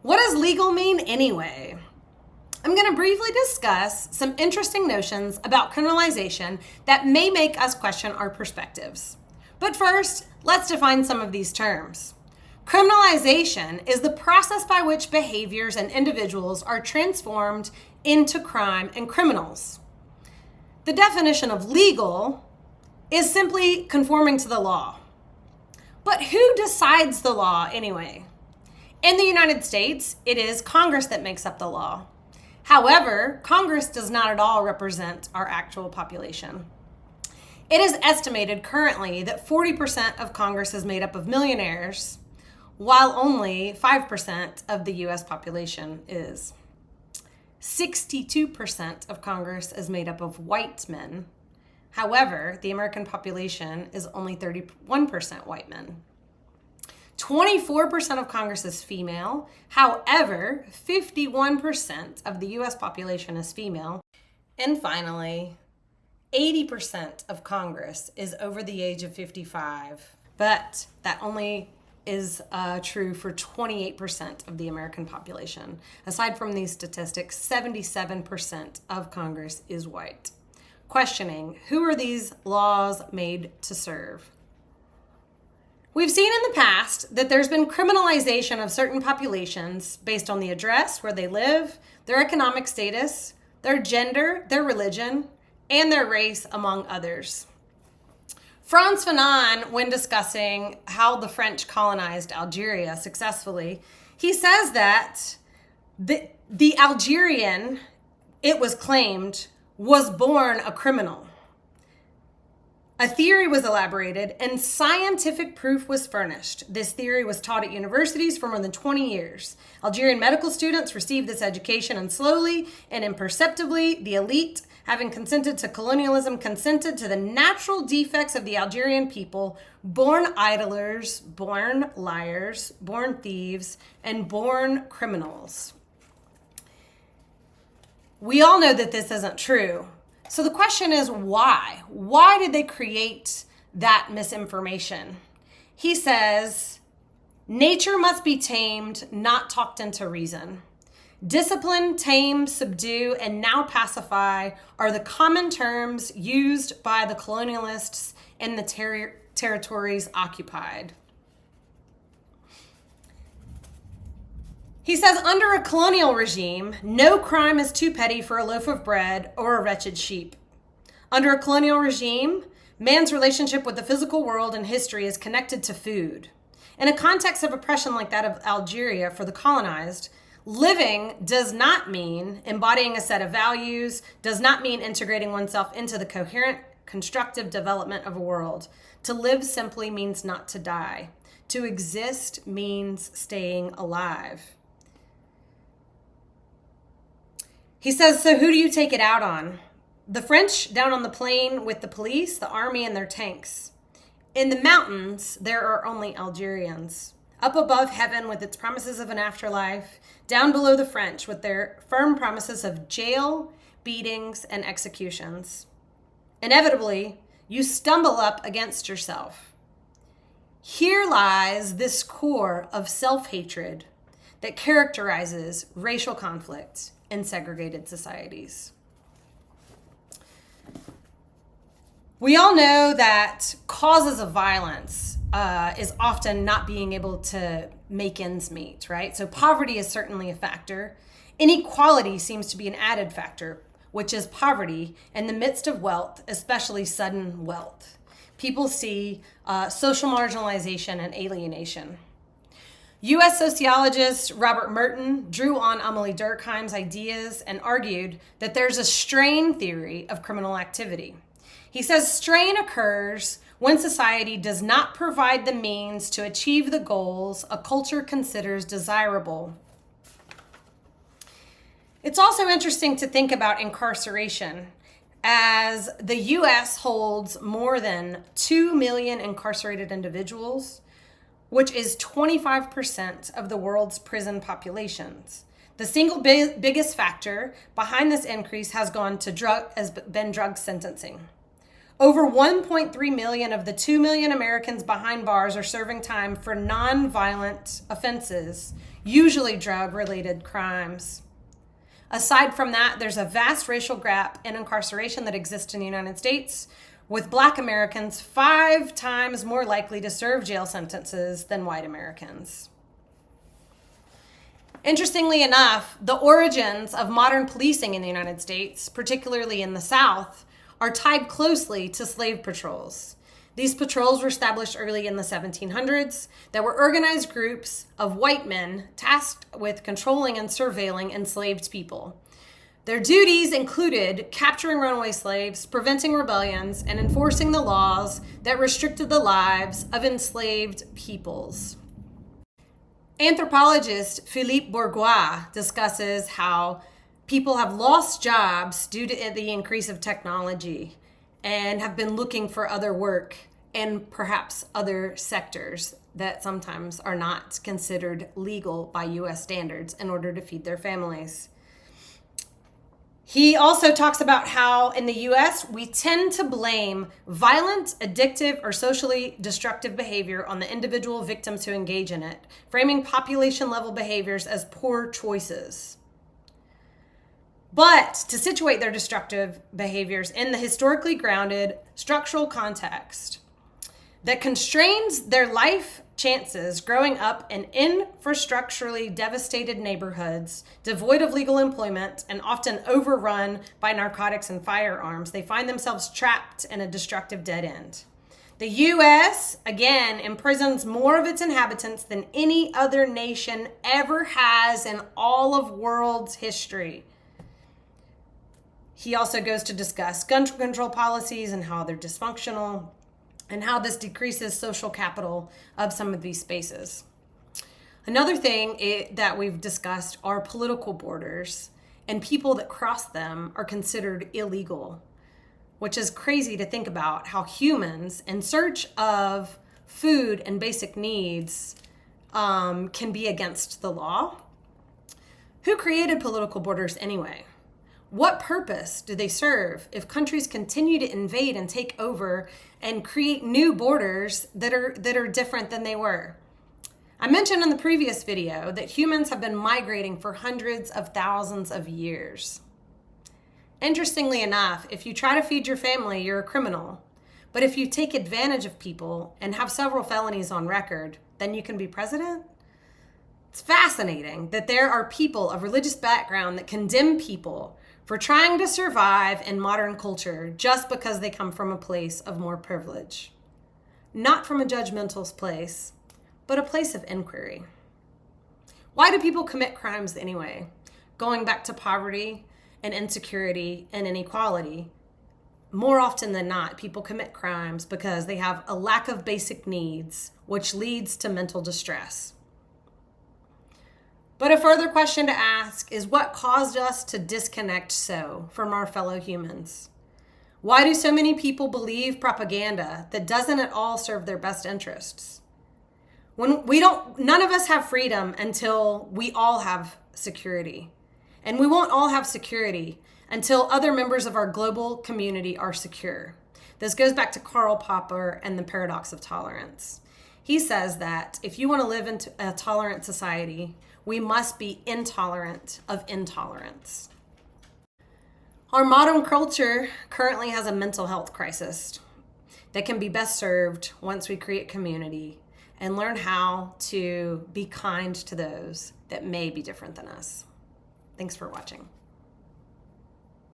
What does legal mean anyway? I'm going to briefly discuss some interesting notions about criminalization that may make us question our perspectives. But first, let's define some of these terms. Criminalization is the process by which behaviors and individuals are transformed into crime and criminals. The definition of legal is simply conforming to the law. But who decides the law anyway? In the United States, it is Congress that makes up the law. However, Congress does not at all represent our actual population. It is estimated currently that 40% of Congress is made up of millionaires, while only 5% of the US population is. 62% of Congress is made up of white men. However, the American population is only 31% white men. 24% of Congress is female. However, 51% of the US population is female. And finally, 80% of Congress is over the age of 55. But that only is true for 28% of the American population. Aside from these statistics, 77% of Congress is white. Questioning, who are these laws made to serve? We've seen in the past that there's been criminalization of certain populations based on the address where they live, their economic status, their gender, their religion, and their race, among others. Frantz Fanon, when discussing how the French colonized Algeria successfully, he says that the Algerian, it was claimed, was born a criminal. A theory was elaborated and scientific proof was furnished. This theory was taught at universities for more than 20 years. Algerian medical students received this education, and slowly and imperceptibly, the elite, having consented to colonialism, consented to the natural defects of the Algerian people, born idlers, born liars, born thieves, and born criminals. We all know that this isn't true. So the question is why? Why did they create that misinformation? He says, nature must be tamed, not talked into reason. Discipline, tame, subdue, and now pacify are the common terms used by the colonialists in the territories occupied. He says, under a colonial regime, no crime is too petty for a loaf of bread or a wretched sheep. Under a colonial regime, man's relationship with the physical world and history is connected to food. In a context of oppression like that of Algeria for the colonized, living does not mean embodying a set of values, does not mean integrating oneself into the coherent, constructive development of a world. To live simply means not to die. To exist means staying alive. He says, so who do you take it out on? The French down on the plain with the police, the army, and their tanks. In the mountains, there are only Algerians. Up above heaven with its promises of an afterlife, down below the French with their firm promises of jail, beatings, and executions. Inevitably, you stumble up against yourself. Here lies this core of self-hatred that characterizes racial conflict in segregated societies. We all know that causes of violence is often not being able to make ends meet, right? So poverty is certainly a factor. Inequality seems to be an added factor, which is poverty in the midst of wealth, especially sudden wealth. People see social marginalization and alienation. U.S. sociologist Robert Merton drew on Amelie Durkheim's ideas and argued that there's a strain theory of criminal activity. He says strain occurs when society does not provide the means to achieve the goals a culture considers desirable. It's also interesting to think about incarceration, as the U.S. holds more than 2 million incarcerated individuals, which is 25% of the world's prison populations. The single biggest factor behind this increase has been drug sentencing. Over 1.3 million of the 2 million Americans behind bars are serving time for non-violent offenses, usually drug-related crimes. Aside from that, there's a vast racial gap in incarceration that exists in the United States, with Black Americans 5 times more likely to serve jail sentences than white Americans. Interestingly enough, the origins of modern policing in the United States, particularly in the South, are tied closely to slave patrols. These patrols were established early in the 1700s that were organized groups of white men tasked with controlling and surveilling enslaved people. Their duties included capturing runaway slaves, preventing rebellions, and enforcing the laws that restricted the lives of enslaved peoples. Anthropologist Philippe Bourgois discusses how people have lost jobs due to the increase of technology and have been looking for other work and perhaps other sectors that sometimes are not considered legal by U.S. standards in order to feed their families. He also talks about how in the U.S. we tend to blame violent, addictive, or socially destructive behavior on the individual victims who engage in it, framing population-level behaviors as poor choices. But to situate their destructive behaviors in the historically grounded structural context that constrains their life chances growing up in infrastructurally devastated neighborhoods, devoid of legal employment, and often overrun by narcotics and firearms, they find themselves trapped in a destructive dead end. The U.S., again, imprisons more of its inhabitants than any other nation ever has in all of world's history. He also goes to discuss gun control policies and how they're dysfunctional and how this decreases social capital of some of these spaces. Another thing that we've discussed are political borders, and people that cross them are considered illegal, which is crazy to think about how humans in search of food and basic needs can be against the law. Who created political borders anyway? What purpose do they serve if countries continue to invade and take over and create new borders that are different than they were? I mentioned in the previous video that humans have been migrating for hundreds of thousands of years. Interestingly enough, if you try to feed your family, you're a criminal. But if you take advantage of people and have several felonies on record, then you can be president? It's fascinating that there are people of religious background that condemn people for trying to survive in modern culture just because they come from a place of more privilege. Not from a judgmental place, but a place of inquiry. Why do people commit crimes anyway? Going back to poverty and insecurity and inequality, more often than not, people commit crimes because they have a lack of basic needs, which leads to mental distress. But a further question to ask is what caused us to disconnect so from our fellow humans? Why do so many people believe propaganda that doesn't at all serve their best interests? None of us have freedom until we all have security. And we won't all have security until other members of our global community are secure. This goes back to Karl Popper and the paradox of tolerance. He says that if you want to live in a tolerant society, we must be intolerant of intolerance. Our modern culture currently has a mental health crisis that can be best served once we create community and learn how to be kind to those that may be different than us. Thanks for watching.